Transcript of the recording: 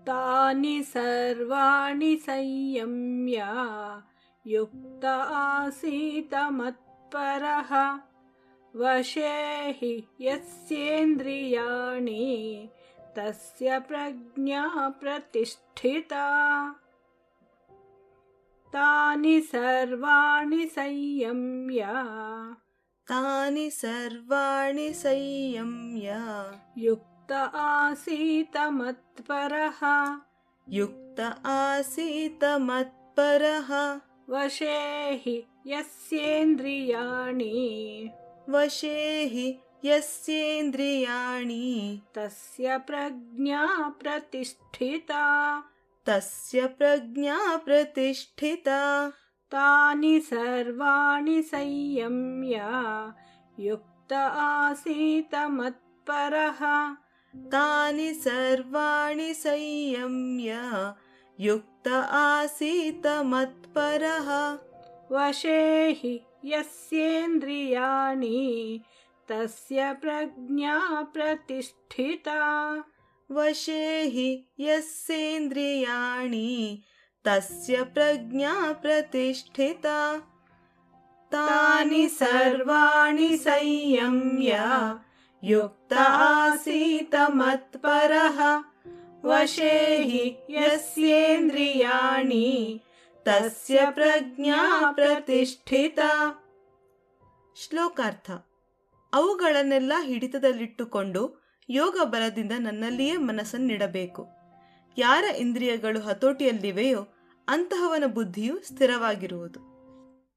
तानि सर्वाणि संयम्य युक्त आसीत मत्परः वशे हि यस्येन्द्रियाणि तस्य प्रज्ञा प्रतिष्ठिता। तानि सर्वाणि संयम्य युक्त आसीत मत्परः वशे हि यस्येन्द्रियाणि तस्य प्रज्ञा प्रतिष्ठिता। तानि सर्वाणि संयम्य युक्त आसीत मत्परः वशे हि यस्येन्द्रियाणि तस्य प्रज्ञा प्रतिष्ठिता। तानि सर्वाणि संयम्य युक्त आसीत मत्परः वशे हि यस्येन्द्रियाणि तस्य प्रಜ್ಞಾ ಪ್ರತಿಷ್ಠಿತಾ। ಶ್ಲೋಕಾರ್ಥ. ಅವುಗಳನ್ನೆಲ್ಲ ಹಿಡಿತದಲ್ಲಿಟ್ಟುಕೊಂಡು ಯೋಗ ಬಲದಿಂದ ನನ್ನಲ್ಲಿಯೇ ಮನಸ್ಸನ್ನಿಡಬೇಕು. ಯಾರ ಇಂದ್ರಿಯಗಳು ಹತೋಟಿಯಲ್ಲಿವೆಯೋ ಅಂತಹವನ ಬುದ್ಧಿಯು ಸ್ಥಿರವಾಗಿರುವುದು.